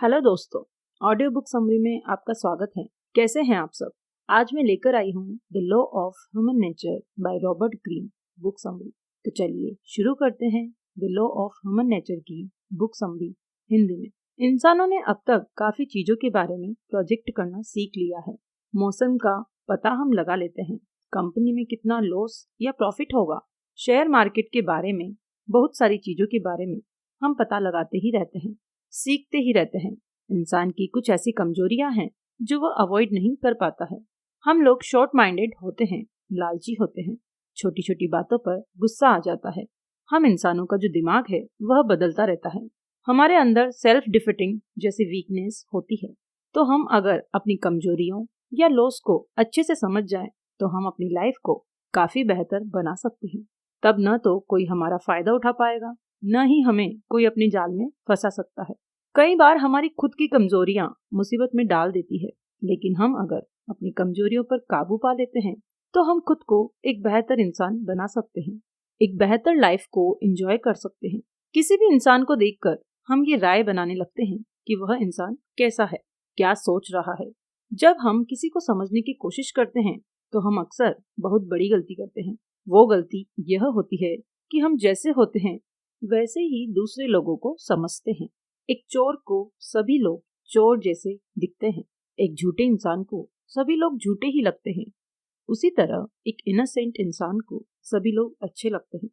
Hello दोस्तों, audio book summary में आपका स्वागत है। कैसे हैं आप सब? आज मैं लेकर आई हूँ the law of human nature by Robert Greene book summary. तो चलिए शुरू करते हैं the law of human nature की बुक समरी हिंदी में। इंसानों ने अब तक काफी चीजों के बारे में प्रोजेक्ट करना सीख लिया है। मौसम का पता हम लगा लेते हैं, कंपनी में कितना लॉस या प्रॉफिट होगा, शेयर मार्केट के बारे में, बहुत सारी चीजों के बारे में हम पता लगाते ही रहते हैं, सीखते ही रहते हैं। इंसान की कुछ ऐसी कमजोरियां हैं जो वह अवॉइड नहीं कर पाता है। हम लोग शॉर्ट माइंडेड होते हैं, लालची होते हैं, छोटी छोटी बातों पर गुस्सा आ जाता है। हम इंसानों का जो दिमाग है वह बदलता रहता है। हमारे अंदर सेल्फ डिफीटिंग जैसी वीकनेस होती है। तो हम अगर अपनी कमजोरियों या लॉस को अच्छे से समझ जाएं तो हम अपनी लाइफ को काफी बेहतर बना सकते हैं। तब न तो कोई हमारा फायदा उठा पाएगा, न ही हमें कोई अपने जाल में फंसा सकता है। कई बार हमारी खुद की कमजोरियां मुसीबत में डाल देती है, लेकिन हम अगर अपनी कमजोरियों पर काबू पा लेते हैं तो हम खुद को एक बेहतर इंसान बना सकते हैं, एक बेहतर लाइफ को एंजॉय कर सकते हैं। किसी भी इंसान को देखकर हम ये राय बनाने लगते हैं कि वह इंसान कैसा है, क्या सोच रहा है। जब हम किसी को समझने की कोशिश करते हैं तो हम अक्सर बहुत बड़ी गलती करते हैं। वो गलती यह होती है कि हम जैसे होते हैं वैसे ही दूसरे लोगों को समझते हैं। एक चोर को सभी लोग चोर जैसे दिखते हैं, एक झूठे इंसान को सभी लोग झूठे ही लगते हैं। उसी तरह एक इनोसेंट इंसान को सभी लोग अच्छे लगते हैं।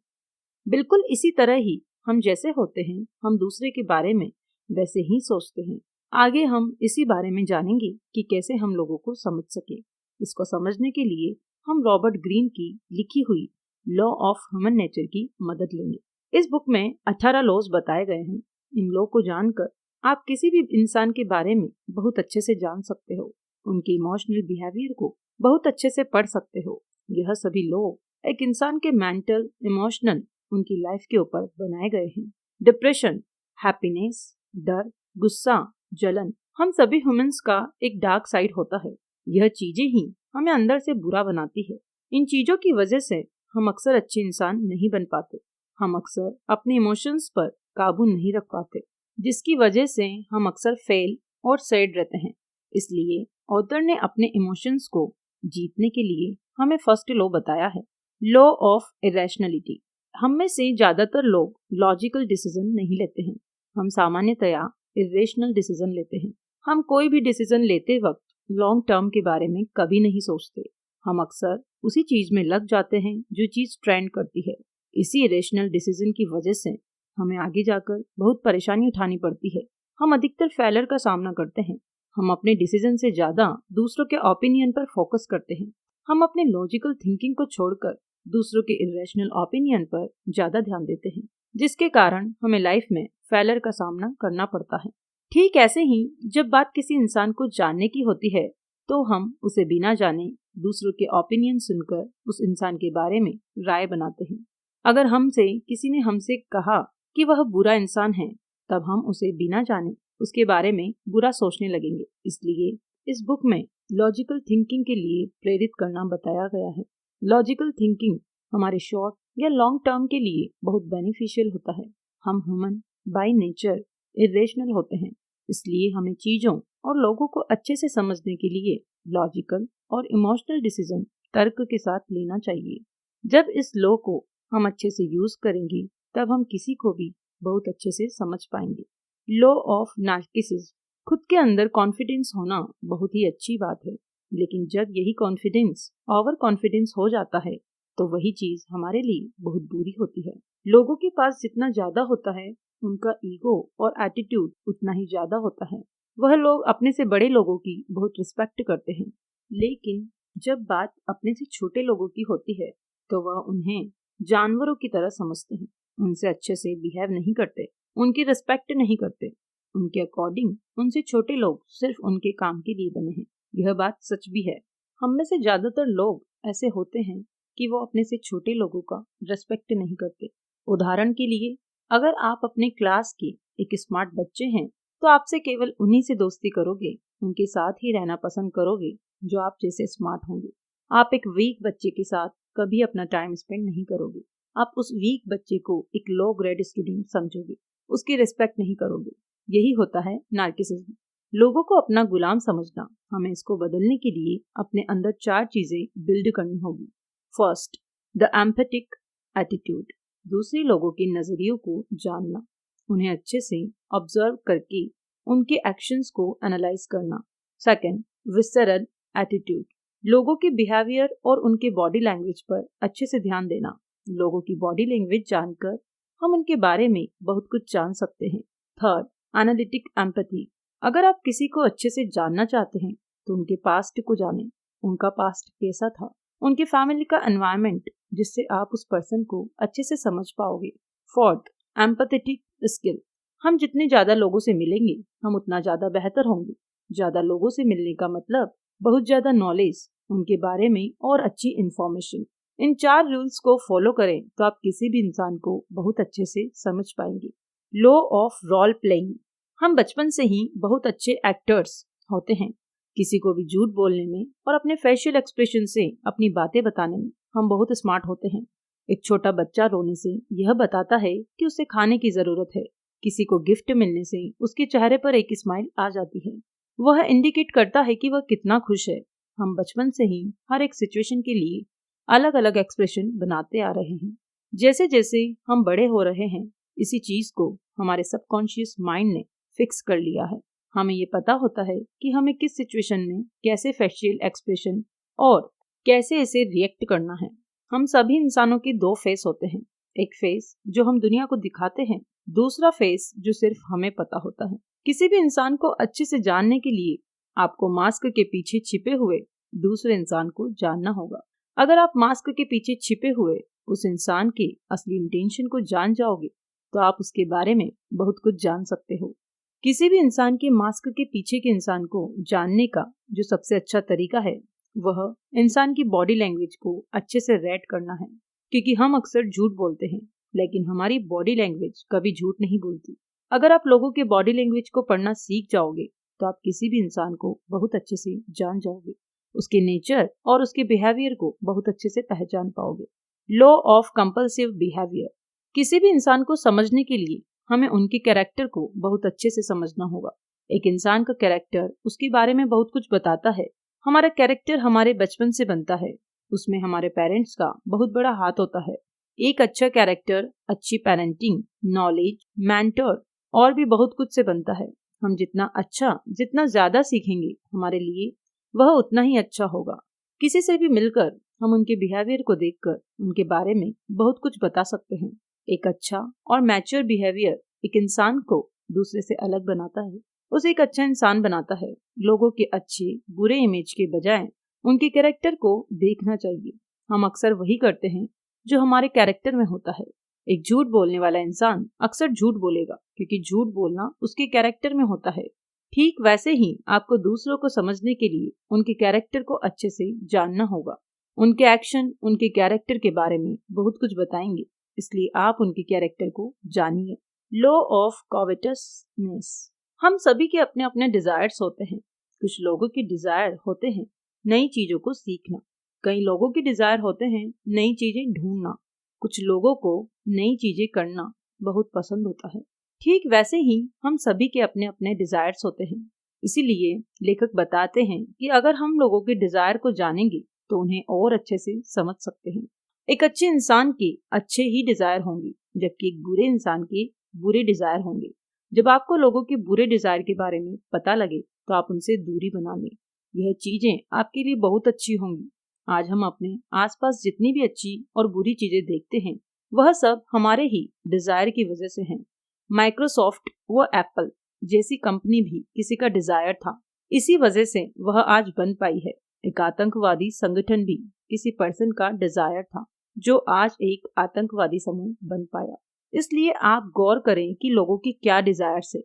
बिल्कुल इसी तरह ही हम जैसे होते हैं हम दूसरे के बारे में वैसे ही सोचते हैं। आगे हम इसी बारे में जानेंगे कि कैसे हम लोगों को समझ सके। इसको समझने के लिए हम रॉबर्ट ग्रीन की लिखी हुई लॉ ऑफ ह्यूमन नेचर की मदद लेंगे। इस बुक में 18 लॉज बताए गए हैं। इन लॉ को जानकर आप किसी भी इंसान के बारे में बहुत अच्छे से जान सकते हो, उनके इमोशनल बिहेवियर को बहुत अच्छे से पढ़ सकते हो। यह सभी लॉ एक इंसान के मेंटल, इमोशनल, उनकी लाइफ के ऊपर बनाए गए हैं। डिप्रेशन, हैप्पीनेस, डर, गुस्सा, जलन, हम सभी ह्यूमंस का एक डार्क साइड होता है। यह चीजें ही हमें अंदर से बुरा बनाती है। इन चीजों की वजह से हम अक्सर अच्छे इंसान नहीं बन पाते। हम अक्सर अपने इमोशंस पर काबू नहीं रख पाते, जिसकी वजह से हम अक्सर फेल और सैड रहते हैं। इसलिए ऑथर ने अपने इमोशंस को जीतने के लिए हमें फर्स्ट लॉ बताया है, लॉ ऑफ इरेशनलिटी। हम में से ज्यादातर लोग लॉजिकल डिसीजन नहीं लेते हैं। हम सामान्यतया इरेशनल डिसीजन लेते हैं। हम कोई भी डिसीजन लेते वक्त लॉन्ग टर्म के बारे में कभी नहीं सोचते। हम अक्सर उसी चीज में लग जाते हैं जो चीज ट्रेंड करती है। इसी इरेशनल डिसीजन की वजह से हमें आगे जाकर बहुत परेशानी उठानी पड़ती है। हम अधिकतर फेलियर का सामना करते हैं। हम अपने डिसीजन से ज्यादा दूसरों के ओपिनियन पर फोकस करते हैं। हम अपने लॉजिकल थिंकिंग को छोड़कर दूसरों के इरेशनल ओपिनियन पर ज्यादा ध्यान देते हैं, जिसके कारण हमें लाइफ में फेलियर का सामना करना पड़ता है। ठीक ऐसे ही जब बात किसी इंसान को जानने की होती है तो हम उसे बिना जाने दूसरों के ओपिनियन सुनकर उस इंसान के बारे में राय बनाते हैं। अगर किसी ने हमसे कहा कि वह बुरा इंसान है, तब हम उसे बिना जाने उसके बारे में बुरा सोचने लगेंगे। इसलिए इस बुक में लॉजिकल थिंकिंग के लिए प्रेरित करना बताया गया है। लॉजिकल थिंकिंग हमारे शॉर्ट या लॉन्ग टर्म के लिए बहुत बेनिफिशियल होता है। हम ह्यूमन बाय नेचर इरेशनल होते हैं, इसलिए हमें चीजों और लोगों को अच्छे से समझने के लिए लॉजिकल और इमोशनल डिसीजन तर्क के साथ लेना चाहिए। जब इस लॉ को हम अच्छे से यूज करेंगे तब हम किसी को भी बहुत अच्छे से समझ पाएंगे। लॉ ऑफ नार्सिसिज्म, खुद के अंदर कॉन्फिडेंस होना बहुत ही अच्छी बात है, लेकिन जब यही कॉन्फिडेंस ओवर कॉन्फिडेंस हो जाता है तो वही चीज हमारे लिए बहुत बुरी होती है। लोगों के पास जितना ज्यादा होता है उनका ईगो और एटीट्यूड उतना ही ज्यादा होता है। वह लोग अपने से बड़े लोगों की बहुत रिस्पेक्ट करते हैं, लेकिन जब बात अपने से छोटे लोगों की होती है तो वह उन्हें जानवरों की तरह समझते हैं, उनसे अच्छे से बिहेव नहीं करते, उनकी रिस्पेक्ट नहीं करते। उनके अकॉर्डिंग उनसे छोटे लोग सिर्फ उनके काम के लिए बने हैं। यह बात सच भी है। हम में से ज्यादातर लोग ऐसे होते हैं कि वो अपने से छोटे लोगों का रिस्पेक्ट नहीं करते। उदाहरण के लिए, अगर आप अपने क्लास के एक स्मार्ट बच्चे हैं तो आपसे केवल उन्हीं से दोस्ती करोगे, उनके साथ ही रहना पसंद करोगे जो आप जैसे स्मार्ट होंगे। आप एक वीक बच्चे के साथ कभी अपना टाइम स्पेंड नहीं करोगे। आप उस वीक बच्चे को एक लो ग्रेड स्टूडेंट समझोगे, उसकी रिस्पेक्ट नहीं करोगे। यही होता है नार्सिसिज्म, लोगों को अपना गुलाम समझना। हमें इसको बदलने के लिए अपने अंदर 4 चीजें बिल्ड करनी होगी। फर्स्ट, द एम्पैथिक एटीट्यूड, दूसरे लोगों के नजरियों को जानना, उन्हें अच्छे से ऑब्जर्व करके उनके एक्शंस को एनालाइज करना। सेकंड, विसरल एटीट्यूड, लोगों के बिहेवियर और उनके बॉडी लैंग्वेज पर अच्छे से ध्यान देना। लोगों की बॉडी लैंग्वेज जानकर हम उनके बारे में बहुत कुछ जान सकते हैं। थर्ड, एनालिटिक एम्पैथी, अगर आप किसी को अच्छे से जानना चाहते हैं तो उनके पास्ट को जानें, उनका पास्ट कैसा था, उनके फैमिली का एनवायरनमेंट, जिससे आप उस पर्सन को अच्छे से समझ पाओगे। फोर्थ, एम्पैथेटिक स्किल, हम जितने ज्यादा लोगों से मिलेंगे हम उतना ज्यादा बेहतर होंगे। ज्यादा लोगों से मिलने का मतलब बहुत ज्यादा नॉलेज, उनके बारे में और अच्छी इंफॉर्मेशन। इन 4 रूल्स को फॉलो करें तो आप किसी भी इंसान को बहुत अच्छे से समझ पाएंगे। लॉ ऑफ रोल प्लेइंग, हम बचपन से ही बहुत अच्छे एक्टर्स होते हैं। किसी को भी झूठ बोलने में और अपने फेशियल एक्सप्रेशन से अपनी बातें बताने में हम बहुत स्मार्ट होते हैं। एक छोटा बच्चा रोने से यह बताता है कि उसे खाने की जरूरत है। किसी को गिफ्ट मिलने से उसके चेहरे पर एक स्माइल आ जाती है, वह इंडिकेट करता है कि वह कितना खुश है। हम बचपन से ही हर एक सिचुएशन के लिए अलग अलग एक्सप्रेशन बनाते आ रहे हैं। जैसे जैसे हम बड़े हो रहे हैं, इसी चीज को हमारे सबकॉन्शियस माइंड ने फिक्स कर लिया है। हमें ये पता होता है कि हमें किस सिचुएशन में कैसे फेशियल एक्सप्रेशन और कैसे इसे रिएक्ट करना है। हम सभी इंसानों के 2 फेस होते हैं, एक फेस जो हम दुनिया को दिखाते हैं, दूसरा फेस जो सिर्फ हमें पता होता है। किसी भी इंसान को अच्छे से जानने के लिए आपको मास्क के पीछे छिपे हुए दूसरे इंसान को जानना होगा। अगर आप मास्क के पीछे छिपे हुए उस इंसान के असली इंटेंशन को जान जाओगे तो आप उसके बारे में बहुत कुछ जान सकते हो। किसी भी इंसान के मास्क के पीछे के इंसान को जानने का जो सबसे अच्छा तरीका है वह इंसान की बॉडी लैंग्वेज को अच्छे से रीड करना है, क्योंकि हम अक्सर झूठ बोलते हैं लेकिन हमारी बॉडी लैंग्वेज कभी झूठ नहीं बोलती। अगर आप लोगों के बॉडी लैंग्वेज को पढ़ना सीख जाओगे तो आप किसी भी इंसान को बहुत अच्छे से जान जाओगे, उसके नेचर और उसके बिहेवियर को बहुत अच्छे से पहचान पाओगे। लॉ ऑफ कंपल्सिव बिहेवियर, किसी भी इंसान को समझने के लिए हमें उनके कैरेक्टर को बहुत अच्छे से समझना होगा। एक इंसान का कैरेक्टर उसके बारे में बहुत कुछ बताता है। हमारा कैरेक्टर हमारे बचपन से बनता है, उसमें हमारे पेरेंट्स का बहुत बड़ा हाथ होता है। एक अच्छा कैरेक्टर अच्छी पेरेंटिंग, नॉलेज, मेंटर और भी बहुत कुछ से बनता है। हम जितना ज्यादा सीखेंगे हमारे लिए वह उतना ही अच्छा होगा। किसी से भी मिलकर हम उनके बिहेवियर को देखकर उनके बारे में बहुत कुछ बता सकते हैं। एक अच्छा और मैच्योर बिहेवियर एक इंसान को दूसरे से अलग बनाता है, उसे एक अच्छा इंसान बनाता है। लोगों के अच्छे बुरे इमेज के बजाय उनके कैरेक्टर को देखना चाहिए। हम अक्सर वही करते हैं जो हमारे कैरेक्टर में होता है। एक झूठ बोलने वाला इंसान अक्सर झूठ बोलेगा क्योंकि झूठ बोलना उसके कैरेक्टर में होता है। ठीक वैसे ही आपको दूसरों को समझने के लिए उनके कैरेक्टर को अच्छे से जानना होगा। उनके एक्शन उनके कैरेक्टर के बारे में बहुत कुछ बताएंगे, इसलिए आप उनके कैरेक्टर को जानिए। लॉ ऑफ कॉवेटसनेस, हम सभी के अपने अपने डिजायर्स होते हैं। कुछ लोगों के डिजायर होते हैं नई चीजों को सीखना, कई लोगों के डिजायर होते हैं नई चीजें ढूंढना, कुछ लोगों को नई चीजें करना बहुत पसंद होता है। ठीक वैसे ही हम सभी के अपने अपने डिजायर्स होते हैं। इसीलिए लेखक बताते हैं कि अगर हम लोगों के डिजायर को जानेंगे तो उन्हें और अच्छे से समझ सकते हैं। एक अच्छे इंसान के अच्छे ही डिजायर होंगे जबकि एक बुरे इंसान के बुरे डिजायर होंगे। जब आपको लोगों के बुरे डिजायर के बारे में पता लगे तो आप उनसे दूरी बना लें। यह चीजें आपके लिए बहुत अच्छी होंगी। आज हम अपने आसपास जितनी भी अच्छी और बुरी चीजें देखते हैं वह सब हमारे ही डिजायर की वजह से हैं। माइक्रोसॉफ्ट व एप्पल जैसी कंपनी भी किसी का डिजायर था, इसी वजह से वह आज बन पाई है। एक आतंकवादी संगठन भी किसी पर्सन का डिजायर था जो आज एक आतंकवादी समूह बन पाया। इसलिए आप गौर करें कि लोगों की क्या डिजायर्स है,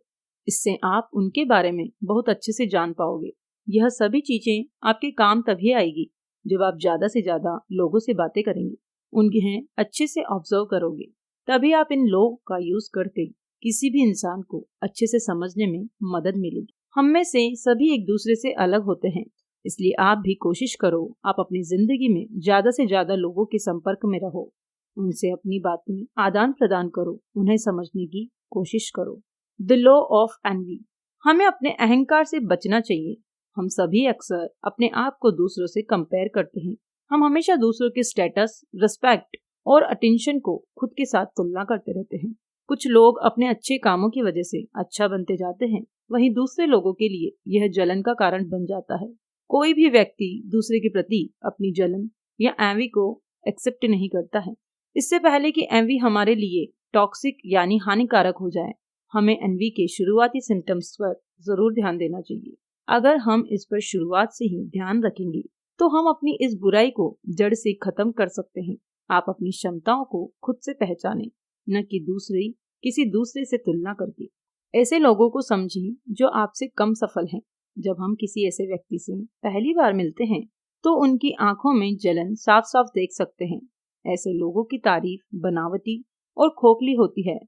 इससे आप उनके बारे में बहुत अच्छे से जान पाओगे। यह सभी चीजें आपके काम तभी आएगी जब आप ज्यादा से ज्यादा लोगों से बातें करेंगे, उन्हें अच्छे से ऑब्जर्व करोगे, तभी आप इन लॉ का यूज करके किसी भी इंसान को अच्छे से समझने में मदद मिलेगी। हम में से सभी एक दूसरे से अलग होते हैं, इसलिए आप भी कोशिश करो आप अपनी जिंदगी में ज्यादा से ज्यादा लोगों के संपर्क में रहो, उनसे अपनी बातें आदान प्रदान करो, उन्हें समझने की कोशिश करो। The law of envy. हमें अपने अहंकार से बचना चाहिए। हम सभी अक्सर अपने आप को दूसरों से कंपेयर करते हैं। हम हमेशा दूसरों के स्टेटस, रिस्पेक्ट और अटेंशन को खुद के साथ तुलना करते रहते हैं। कुछ लोग अपने अच्छे कामों की वजह से अच्छा बनते जाते हैं, वहीं दूसरे लोगों के लिए यह जलन का कारण बन जाता है। कोई भी व्यक्ति दूसरे के प्रति अपनी जलन या एनवी को एक्सेप्ट नहीं करता है। इससे पहले कि एनवी हमारे लिए टॉक्सिक यानी हानिकारक हो जाए, हमें एनवी के शुरुआती सिम्टम्स पर जरूर ध्यान देना चाहिए। अगर हम इस पर शुरुआत से ही ध्यान रखेंगे तो हम अपनी इस बुराई को जड़ से खत्म कर सकते हैं। आप अपनी क्षमताओं को खुद से पहचानें, न कि किसी दूसरे से तुलना करके। ऐसे लोगों को समझें जो आपसे कम सफल हैं। जब हम किसी ऐसे व्यक्ति से पहली बार मिलते हैं तो उनकी आंखों में जलन साफ साफ देख सकते हैं। ऐसे लोगों की तारीफ बनावटी और खोखली होती है।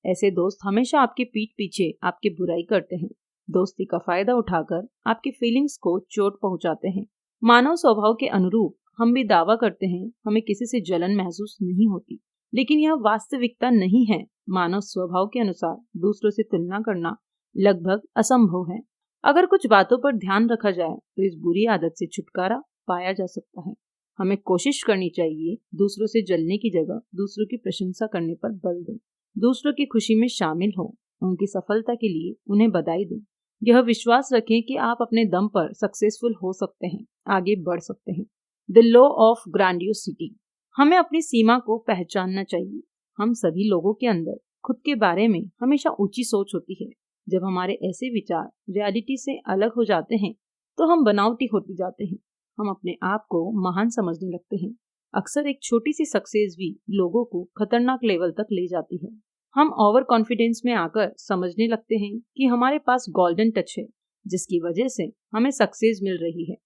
ऐसे दोस्त हमेशा आपके पीठ पीछे आपकी बुराई करते हैं, दोस्ती का फायदा उठाकर आपकी फीलिंग्स को चोट पहुंचाते हैं। मानव स्वभाव के अनुरूप हम भी दावा करते हैं हमें किसी से जलन महसूस नहीं होती, लेकिन यह वास्तविकता नहीं है। मानव स्वभाव के अनुसार दूसरों से तुलना करना लगभग असंभव है। अगर कुछ बातों पर ध्यान रखा जाए तो इस बुरी आदत से छुटकारा पाया जा सकता है। हमें कोशिश करनी चाहिए दूसरों से जलने की जगह दूसरों की प्रशंसा करने पर बल दें, दूसरों की खुशी में शामिल हो, उनकी सफलता के लिए उन्हें बधाई दें। यह विश्वास रखें कि आप अपने दम पर सक्सेसफुल हो सकते हैं, आगे बढ़ सकते हैं। The law of grandiosity. हमें अपनी सीमा को पहचानना चाहिए। हम सभी लोगों के अंदर खुद के बारे में हमेशा ऊंची सोच होती है। जब हमारे ऐसे विचार रियलिटी से अलग हो जाते हैं तो हम बनावटी होते जाते हैं। हम अपने आप को महान समझने लगते हैं। अक्सर एक छोटी सी सक्सेस भी लोगों को खतरनाक लेवल तक ले जाती है। हम ओवर कॉन्फिडेंस में आकर समझने लगते हैं कि हमारे पास गोल्डन टच है, जिसकी वजह से हमें सक्सेस मिल रही है।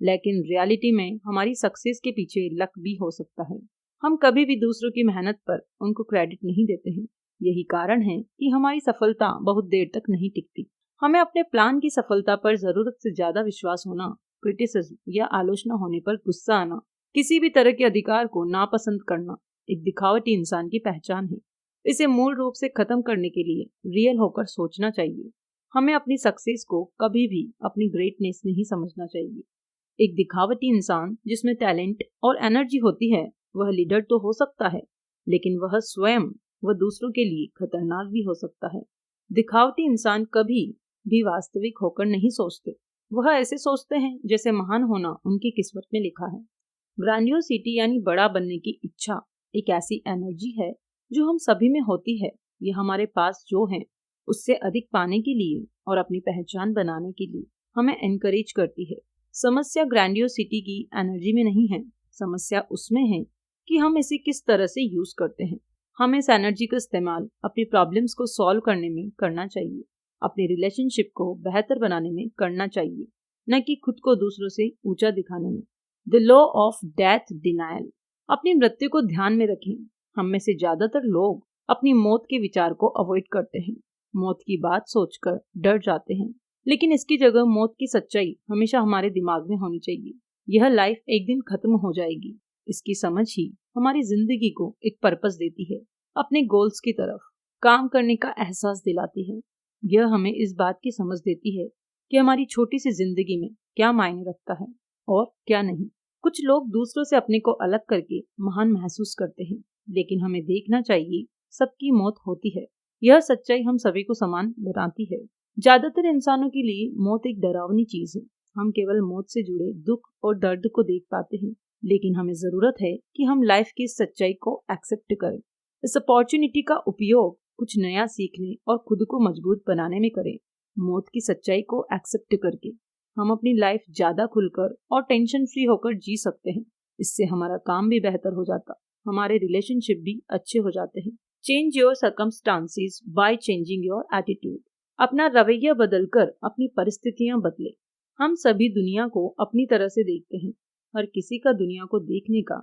लेकिन रियलिटी में हमारी सक्सेस के पीछे लक भी हो सकता है। हम कभी भी दूसरों की मेहनत पर उनको क्रेडिट नहीं देते हैं। यही कारण है कि हमारी सफलता बहुत देर तक नहीं टिकती। हमें अपने प्लान की सफलता पर जरूरत से ज्यादा विश्वास होना, क्रिटिसिज्म या आलोचना होने पर गुस्सा आना, किसी भी तरह के अधिकार को नापसंद करना एक दिखावटी इंसान की पहचान है। इसे मूल रूप से खत्म करने के लिए रियल होकर सोचना चाहिए। हमें अपनी सक्सेस को कभी भी अपनी ग्रेटनेस नहीं समझना चाहिए। एक दिखावटी इंसान जिसमें टैलेंट और एनर्जी होती है वह लीडर तो हो सकता है, लेकिन वह स्वयं व दूसरों के लिए खतरनाक भी हो सकता है। दिखावटी इंसान कभी भी वास्तविक होकर नहीं सोचते। वह ऐसे सोचते हैं जैसे महान होना उनकी किस्मत में लिखा है। ग्रैंडियोसिटी यानी बड़ा बनने की इच्छा एक ऐसी एनर्जी है जो हम सभी में होती है। यह हमारे पास जो है उससे अधिक पाने के लिए और अपनी पहचान बनाने के लिए हमें एनकरेज करती है। समस्या ग्रैंडियोसिटी की एनर्जी में नहीं है, समस्या उसमें है कि हम इसे किस तरह से यूज करते हैं। हमें इस एनर्जी का इस्तेमाल अपनी प्रॉब्लम्स को सॉल्व करने में करना चाहिए, अपनी रिलेशनशिप को बेहतर बनाने में करना चाहिए, न कि खुद को दूसरों से ऊंचा दिखाने में। The law of death denial. अपनी मृत्यु को ध्यान में रखें। हम में से ज्यादातर लोग अपनी मौत के विचार को अवॉइड करते हैं, मौत की बात सोचकर डर जाते हैं, लेकिन इसकी जगह मौत की सच्चाई हमेशा हमारे दिमाग में होनी चाहिए। यह लाइफ एक दिन खत्म हो जाएगी। इसकी समझ ही हमारी जिंदगी को एक पर्पस देती है, अपने गोल्स की तरफ काम करने का एहसास दिलाती है। यह हमें इस बात की समझ देती है कि हमारी छोटी सी जिंदगी में क्या मायने रखता है और क्या नहीं। कुछ लोग दूसरों से अपने को अलग करके महान महसूस करते हैं, लेकिन हमें देखना चाहिए सबकी मौत होती है। यह सच्चाई हम सभी को समान बनाती है। ज्यादातर इंसानों के लिए मौत एक डरावनी चीज है। हम केवल मौत से जुड़े दुख और दर्द को देख पाते हैं, लेकिन हमें जरूरत है कि हम लाइफ की सच्चाई को एक्सेप्ट करें। इस अपॉर्चुनिटी का उपयोग कुछ नया सीखने और खुद को मजबूत बनाने में करें। मौत की सच्चाई को एक्सेप्ट करके हम अपनी लाइफ ज्यादा खुलकर और टेंशन फ्री होकर जी सकते हैं। इससे हमारा काम भी बेहतर हो जाता, हमारे रिलेशनशिप भी अच्छे हो जाते हैं। Change your circumstances by changing your attitude. अपना रवैया बदलकर अपनी परिस्थितियां बदले। हम सभी दुनिया को अपनी तरह से देखते हैं। हर किसी का दुनिया को देखने का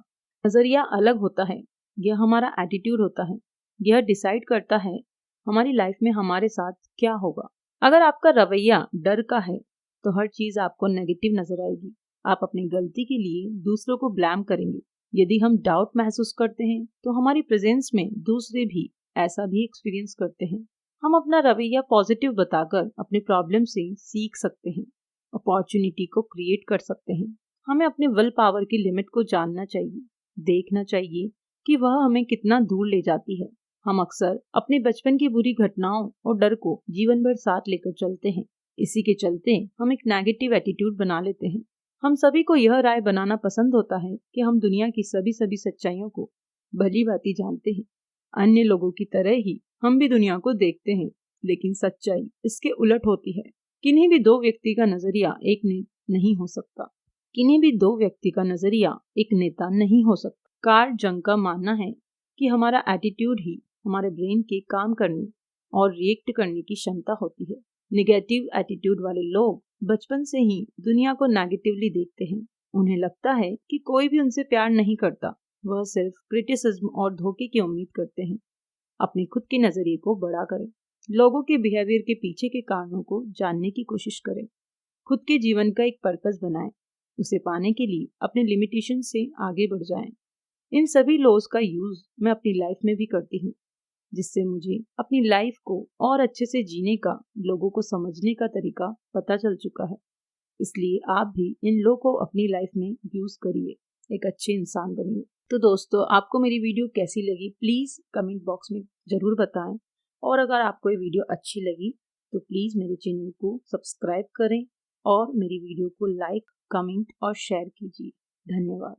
नजरिया अलग होता है। यह हमारा एटीट्यूड होता है। यह डिसाइड करता है हमारी लाइफ में हमारे साथ क्या होगा। अगर आपका रवैया डर का है तो हर चीज आपको नेगेटिव नजर आएगी। आप अपनी गलती के लिए दूसरों को ब्लेम करेंगे। यदि हम डाउट महसूस करते हैं तो हमारी प्रेजेंस में दूसरे भी ऐसा भी एक्सपीरियंस करते हैं। हम अपना रवैया पॉजिटिव बताकर अपने प्रॉब्लम से सीख सकते हैं, अपॉर्चुनिटी को क्रिएट कर सकते हैं। हमें अपने विल पावर की लिमिट को जानना चाहिए, देखना चाहिए कि वह हमें कितना दूर ले जाती है। हम अक्सर अपने बचपन की बुरी घटनाओं और डर को जीवन भर साथ लेकर चलते हैं। इसी के चलते हम एक नेगेटिव एटीट्यूड बना लेते हैं। हम सभी को यह राय बनाना पसंद होता है कि हम दुनिया की सभी सच्चाइयों को भली भांति जानते हैं। अन्य लोगों की तरह ही हम भी दुनिया को देखते हैं, लेकिन सच्चाई इसके उलट होती है। किन्हीं भी दो व्यक्ति का नजरिया एक नहीं हो सकता। किन्हीं भी दो व्यक्ति का नजरिया एक नेता नहीं हो सकता। कार्ल जंग का मानना है कि हमारा एटीट्यूड ही हमारे ब्रेन के काम करने और रिएक्ट करने की क्षमता होती है। नेगेटिव एटीट्यूड वाले लोग बचपन से ही दुनिया को नेगेटिवली देखते हैं। उन्हें लगता है कि कोई भी उनसे प्यार नहीं करता, वह सिर्फ क्रिटिसिज्म और धोखे की उम्मीद करते हैं। अपने खुद के नजरिए को बड़ा करें, लोगों के बिहेवियर के पीछे के कारणों को जानने की कोशिश करें, खुद के जीवन का एक पर्पस बनाएं, उसे पाने के लिए अपने लिमिटेशन से आगे बढ़ जाएं। इन सभी लॉज का यूज मैं अपनी लाइफ में भी करती हूँ, जिससे मुझे अपनी लाइफ को और अच्छे से जीने का, लोगों को समझने का तरीका पता चल चुका है। इसलिए आप भी इन लॉ को अपनी लाइफ में यूज करिए, एक अच्छे इंसान बनिए। तो दोस्तों, आपको मेरी वीडियो कैसी लगी प्लीज कमेंट बॉक्स में जरूर बताएं, और अगर आपको ये वीडियो अच्छी लगी तो प्लीज मेरे चैनल को सब्सक्राइब करें और मेरी वीडियो को लाइक, कमेंट और शेयर कीजिए। धन्यवाद।